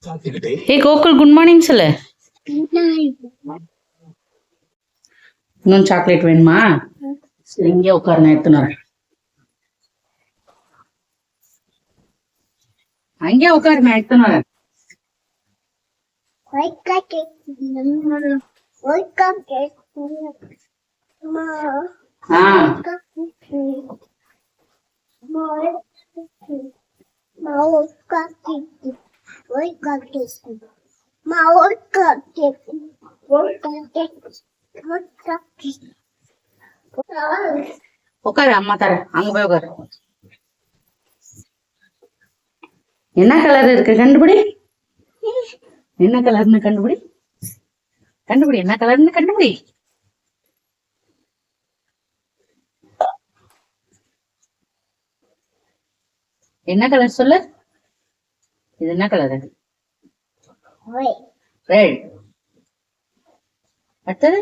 ஏ Gokul good morning சொல்லு. இன்னும் chocolate வேணுமா? சரி இங்கே உட்காரு, நான் எடுத்துன்னு வரேன். அங்கே உட்காரு, நான் எடுத்துன்னு வரேன். உட்காரு, அம்மா தரேன். அங்க போய் உட்காரு. என்ன கலர் இருக்கு கண்டுபிடி. என்ன கலர்னு கண்டுபிடி. கண்டுபிடி, என்ன கலர்னு கண்டுபிடி. என்ன கலர் சொல்லு. இது என்ன கலர்? ரெட். அடுத்தது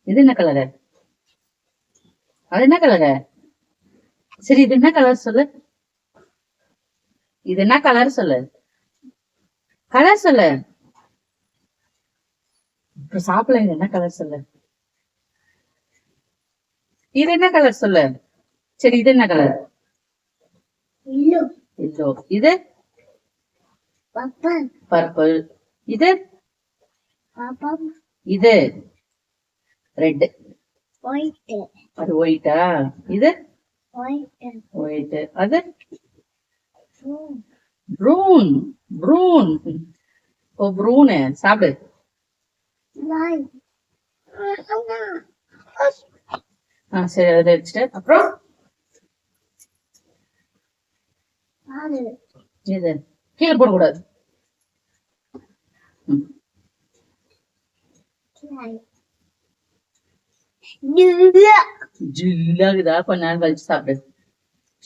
இது என்ன கலரு? அது என்ன கலரு? சரி இது என்ன கலர் சொல்லு. இது என்ன கலர் சொல்லு. கலர் சொல்லு. இப்ப சாப்பிடல. இது என்ன கலர் சொல்லு. இது என்ன கலர் சொல்லு. சரி இது என்ன கலர்? இல்லோ. இது பர்பிள். இது இது ரெட். அது ஒயிட்டா? இது ஒயிட். அது ப்ரூன். ப்ரூன். ஓ ப்ரூனு சாப்பிடு. சரி அதை வச்சுட்டு அப்புறம் இது கீழே போடக்கூடாது. ஜில்லாகுதா? கொஞ்ச நேரம் கழிச்சு சாப்பிடு.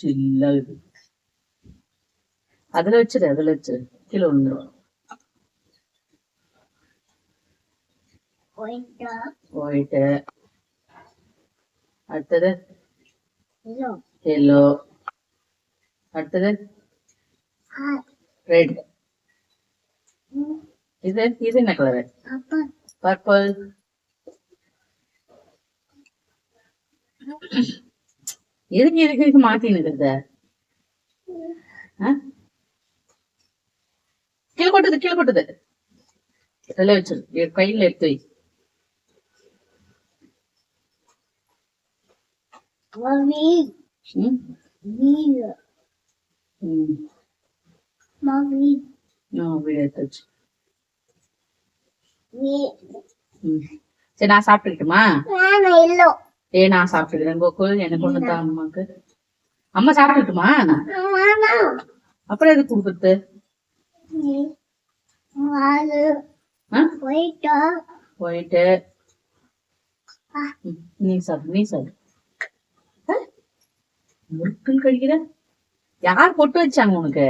ஜில்லாகுது. அதுல வச்சிரு, அதுல வச்சிரு, கீழே விழுந்துரும். ஒயிட். அடுத்தது எல்லோ. அடுத்தது ரெட். இது இது என்ன கலரு? பர்பிள். எதுக்கு இதுக்கு மாத்தின்னு இருக்கிறத? கீழே கொட்டுது, கீழே கொட்டுது. இதெல்லாம் வச்சிரு, கையில எடுத்து வை. சரி நான் சாப்பிட்டுக்கிட்டுமா? நான் சாப்பிட்டுக்கிறேன் கோகுல். எனக்கு ஒண்ணு தான் அம்மாக்கு. அம்மா சாப்பிட்டுட்டுமா? அப்புறம் எதுக்கு கொடுக்குறது? போயிட்டு நீ சாப்பிடு, நீ சாப்பிடு. முறுக்குன்னு கழிக்கிற. யார் பொட்டு வச்சாங்க உனக்கு?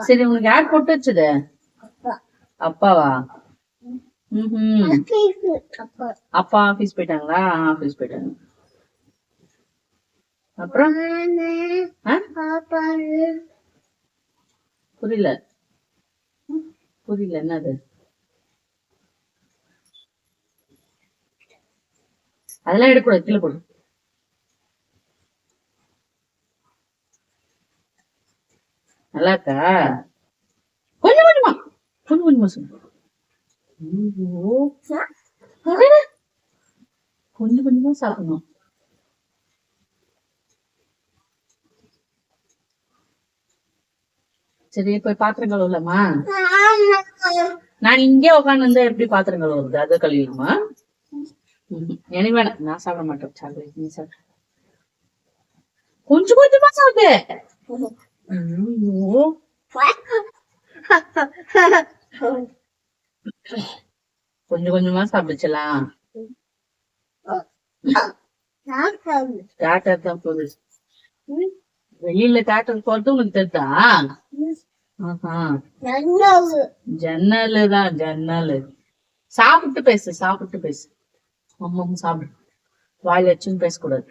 சரி உனக்கு யார் பொட்டு வச்சது? அப்பாவா? அப்பா ஆபீஸ் போயிட்டாங்களா? ஆபீஸ் போயிட்டாங்க. அப்புறம் புரியல, புரியல என்னது? அதெல்லாம் எடுக்கூடாது, கீழே போடு. நல்லா இருக்கா? கொஞ்சம் கொஞ்சமா, கொஞ்சம் கொஞ்சமா சொல்லு. கொஞ்சம் கொஞ்சமா சாப்பிடணும். சரி போய் பாத்திரம் கழுவலாமா? நான் இங்கே உட்காந்து இருந்தா எப்படி பாத்திரம் கழுவுறது? அதை கழுவிடுமா? எனக்கு வேணாம், நான் சாப்பிட மாட்டேன் சாக்லேட். நீ சாப்பிட. கொஞ்சம் கொஞ்சமா சாப்பிடு. கொஞ்சம் கொஞ்சமா சாப்பிடுச்சலாம். டாக்டர் தான் போகுது. வெளியில டாக்டர் போறது உனக்கு தெரியுதா? ஜன்னலு தான், ஜன்னலு. சாப்பிட்டு பேசு, சாப்பிட்டு பேசு. அம்மா சாப்பிடு. வாயில வச்சுன்னு பேசக்கூடாது.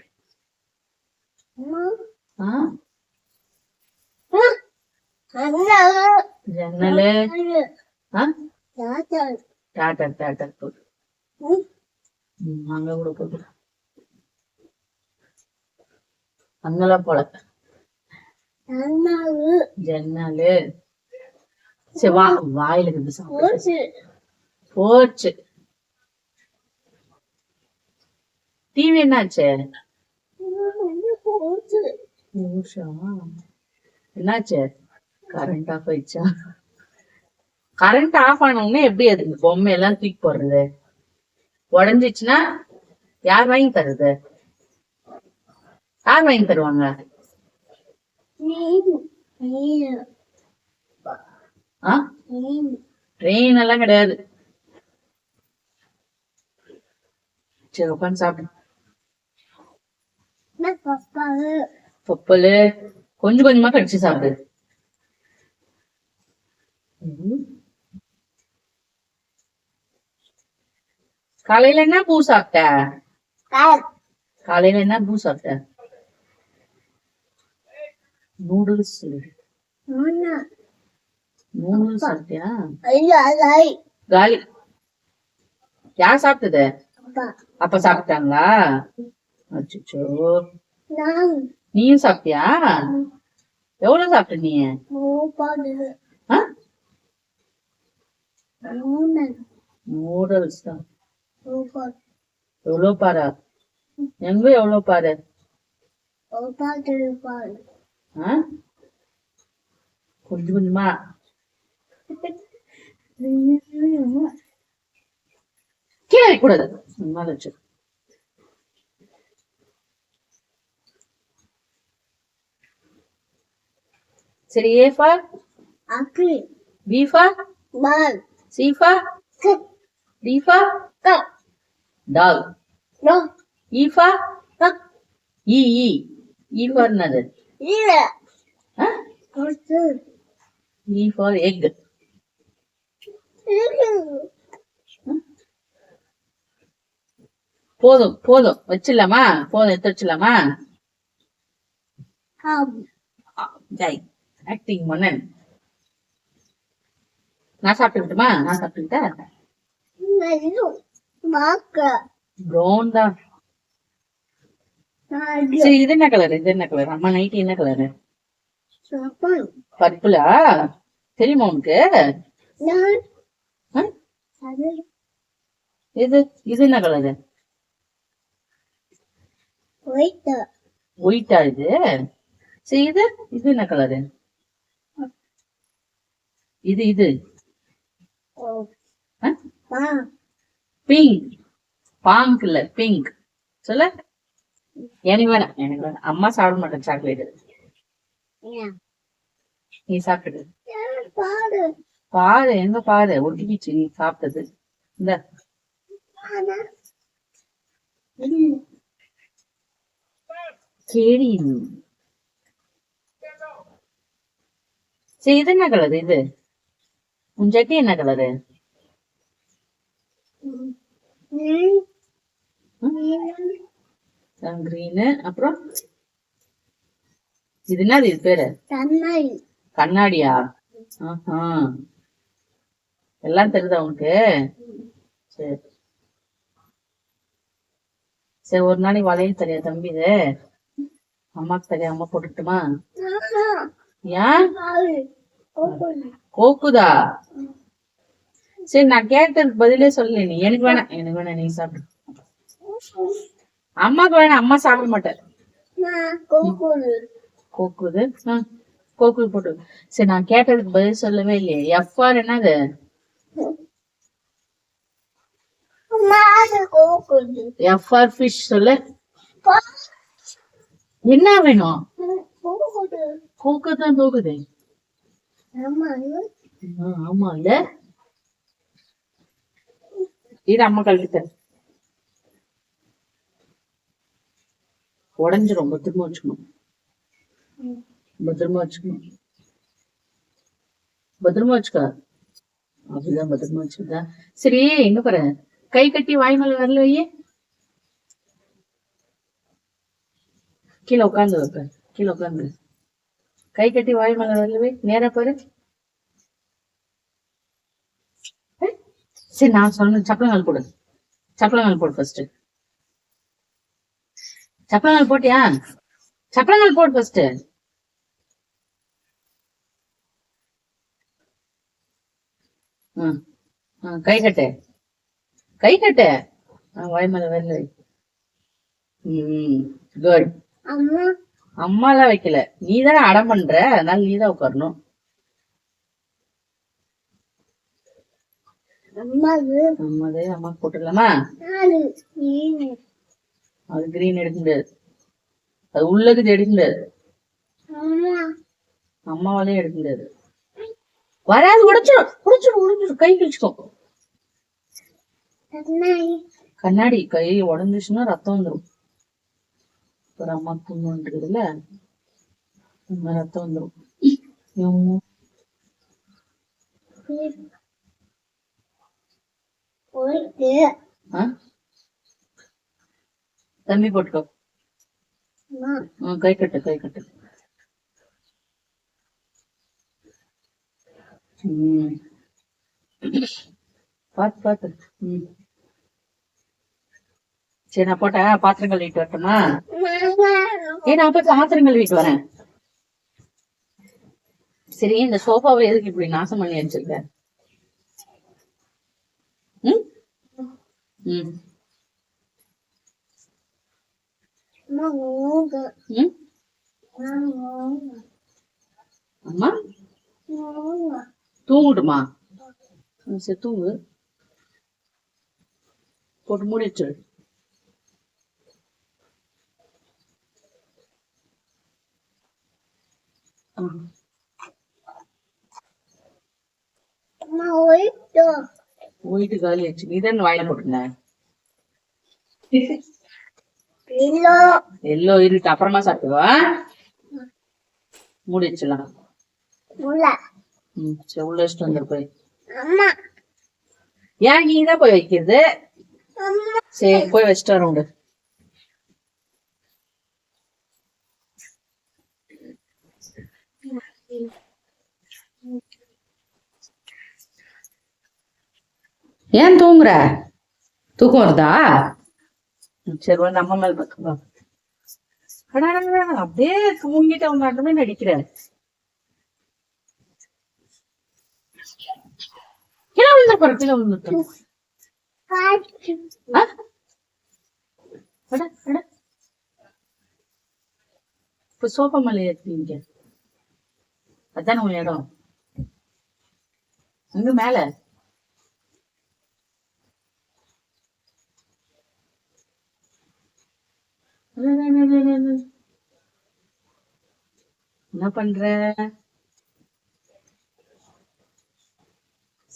ஜன்னலு தேட்டர் தேட்டர் போடு. அங்க கூட போடு. அங்கெல்லாம் போல. ஜன்னலு. சரி வா, வாயில இருந்து சாப்பிடு. போச்சு. டிவி என்னாச்சு? என்னாச்சு? கரண்ட் ஆஃப் ஆயிடுச்சா? கரண்ட் ஆஃப் ஆனவுடனே எப்படி அது பொம்மை எல்லாம் தூக்கி போடுறது? உடஞ்சிச்சுன்னா யார் வாங்கி தருது? யார் வாங்கி தருவாங்க? ட்ரெயின் எல்லாம் கிடையாது. சரி உட்காந்து சாப்பிடு. பப்பலு கொஞ்சம் கொஞ்சமா கடிச்சு சாப்பிடு. காலையில என்ன பூ சாப்பிட்ட? காலையில என்ன பூ சாப்பிட்ட? நூடுல்ஸ். நூடுல்ஸ் சாப்பிட்டியா? காலி. யார் சாப்பிட்டது? அப்பா சாப்பிட்டாங்களா? அச்சோ. நீயும் சாப்பிட்டியா? எவ்வளவு சாப்பிட்ட நீ? நூடுல்ஸ் தான். எவ்வளவு பாரு? எங்க எவ்வளவு பாரு? கொஞ்சம் கொஞ்சமா. கீழே கூடாது. சரி, A for apple, B for ball, C for cup, D for cup, dog, no, E for cup, E for another, E for egg. போதும் போதும் வச்சிடலாமா? போதும் எடுத்து வச்சிடலாமா? ஆக்டிங் பண்ண. நான் சாப்பிட்டுக்கிட்டுமா? நான் சாப்பிட்டுக்கிட்டேன். ப்ரௌன் தான். சரி இது என்ன கலர்? இது என்ன கலர்? அம்மா நைட்டி என்ன கலரு? பர்பிளா? தெரியுமா உனக்கு? இது இது என்ன கலரு? ஒயிட்டா இது? சரி இது இது என்ன கலரு? இது இது பிங்க். பாங்க் இல்ல, பிங்க். சொல்ல. எனக்கு வேணாம், எனக்கு வேணாம். அம்மா சாப்பிட மாட்டேன் சாக்லேட். நீ சாப்பிடு. பாரு எங்க பாரு, ஒட்டிக்கிச்சு நீ சாப்பிட்டது. இந்த கேடி. சரி இது என்ன கலரு? இது உன் ஜட்டி என்ன கலரு? கிரீனு. அப்புறம் இது என்னது? இது பேரு கண்ணாடியா? எல்லாம் தெரியுதா உனக்கு? சரி சரி, ஒரு நாளைக்கு வளையல் தெரியா தம்பி? இது அம்மாக்கு தெரியா? அம்மா போட்டுட்டுமா? ஏன் கோக்குதா? சரி நான் கேட்டதுக்கு பதிலே சொல்லு நீ. எனக்கு வேணாம், எனக்கு வேணாம், நீ சாப்பிடு. அம்மாக்கு வேணாம், அம்மா சாப்பிட மாட்டேன். கோக்குது. கோக்குது போட்டு. சரி நான் கேட்டதுக்கு பதில் சொல்லவே இல்லையே. எஃப்ஆர் என்னது? எஃப்ஆர் ஃபிஷ் சொல்லு. என்ன வேணும்? கோக்குதான் தோக்குது. ஆமா இல்ல? இது அம்மா கழுவிட்ட. உடஞ்சிரும். பத்திரமா வச்சுக்கணும். பத்திரமா வச்சுக்கணும். பத்திரமா வச்சுக்க. அப்படிதான் பத்திரமா வச்சுக்கா. சரி எங்க பாரு, கை கட்டி வாய் மேல வரல வையே. கீழே உட்காந்து வைப்ப. கீழே உட்காந்து. கை கட்டி வாய் மேல வரலவே நேரா பாரு. சரி நான் சொன்ன சப்பளங்கால் போடு. சப்பளங்கால் போடு ஃபர்ஸ்ட். சப்பளங்கால் போட்டியா? சப்பளங்கால் போடு ஃபர்ஸ்ட். கை கட்டு. கை கட்டு. வாய் மேல வரல. குட். அம்மா எல்லாம் வைக்கல, நீதானே அடம் பண்ற, அதனால நீதான் உட்காரணும். அம்மா போட்டுடலாமா? அது கிரீன் எடுக்க முடியாது, அது உள்ளது எடுக்க முடியாது. அம்மாவாலே எடுக்க முடியாது. வராது, உடைச்சிடும் உடைச்சிடும் உடைச்சிடும். கை கிழிச்சுக்கோ. கண்ணாடி கை உடஞ்சிச்சுன்னா ரத்தம் வந்துடும். ஒரு அம்மா புண்ணு வந்துருக்குதுல்ல, ரத்தம் வந்துடும். தண்ணி போட்டுக்கோ. கை கட்டு கை கட்டு. பாத்து பாத்து. சரி நான் போட்ட பாத்திரங்கள் வீட்டு வரட்டுமா? நான் போய் பாத்திரங்கள் வீட்டு வரேன். சரி இந்த சோஃபாவை எதுக்கு இப்படி நாசம் பண்ணி வச்சிருக்க? அம்மா தூங்குட்டுமா? சரி தூங்கு. போட்டு மூடி வச்சிரு. போயிட்டு காலி ஆச்சு. நீதான் வாயில போட்டுன எல்லோ இருக்கு, அப்புறமா சாப்பிடுவா. மூடி வச்சிடலாம். சரி உள்ள வச்சுட்டு வந்துரு போய். ஏன் நீதான் போய் வைக்கிறது? சரி போய் வச்சுட்டு வர உண்டு. ஏன் தூங்குற? தூக்கம் வருதா? சரி வந்து அம்மா மேல பாத்துக்கோ. அப்படியே தூங்கிட்டு அவங்க மட்டுமே நடிக்கிற. கீழே விழுந்துருப்பாரு, கீழே விழுந்துருப்பாரு. இப்ப சோஃபா மேல ஏற்றிங்க. அதான உன் இடம். இங்க மேல என்ன பண்ற?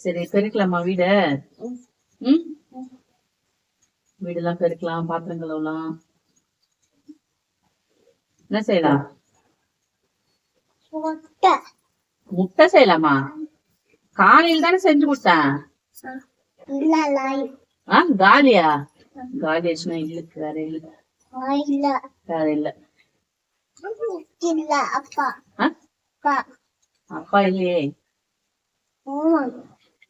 சரி பெருக்கலாமா வீட? வீடெல்லாம் பெருக்கலாம், பாத்திரம் கழுவலாம். என்ன செய்யலாம்? முட்டை செய்யலாமா? காலையில் தானே செஞ்சு கொடுத்தேன். காலியா? காலி ஆச்சுன்னா இல்லுக்கு வேற இல்ல. வேற இல்ல. அப்பா இல்லையே.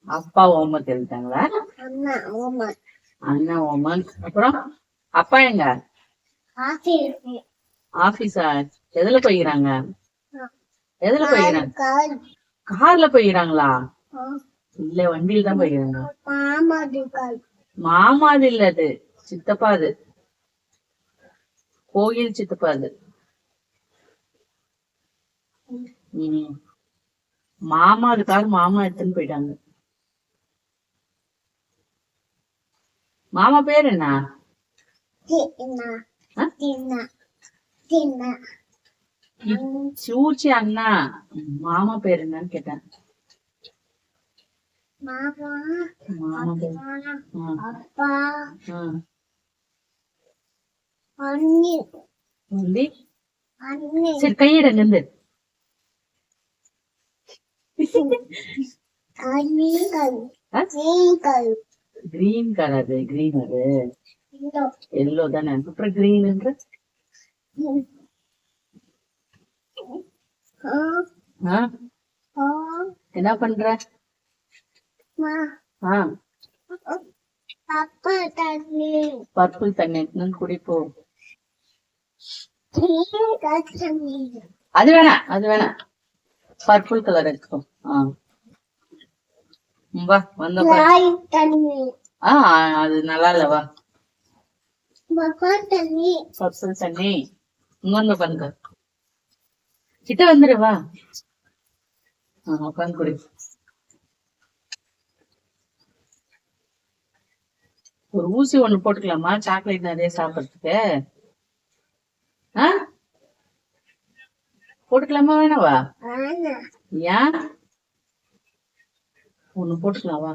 அப்பா ஹோம்ஒர்க் எழுதிட்டாங்களா? அண்ணா ஹோம்ஒர்க். அப்புறம் அப்பா எங்க? ஆபீஸா? எதுல போய்கிறாங்க? எதுல போய்கிறாங்க? கார்ல போய்கிறாங்களா? இல்ல வண்டியில தான் போய்கிறாங்க. மாமாது இல்ல, அது சித்தப்பா. அது கோயில் சித்தப்பா. அது மாமா அதுக்காக மாமா எடுத்துன்னு போயிட்டாங்க. மாமா பேர் என்ன? சூச்சி அண்ணா. மாமா பேர் என்னன்னு கேட்டேன். மாமா பேர் சரி கையிட நின்று. Green colour. கிரீன் அது எல்லோ தானே. அப்புறம் கிரீன் ஆ? என்ன பண்ற? ஆ, பர்பிள் தண்ணி எடுத்துன்னு குடிப்போ. அது வேணாம், அது வேணாம். பர்பிள் கலர் எடுத்துக்கோ. ஆ, வா வந்த ஆ, அது நல்லா இல்ல, வா. பர்பிள் தண்ணி இங்க வந்து பாருங்க. கிட்ட வந்துரு, வா. உட்காந்து குடி. ஒரு ஊசி ஒண்ணு போட்டுக்கலாமா சாக்லேட் நிறைய சாப்பிடறதுக்கு? ஆ, போட்டுக்கலாமா வேணாவா? ஏன் ஒண்ணு போட்டுக்கலாம், வா.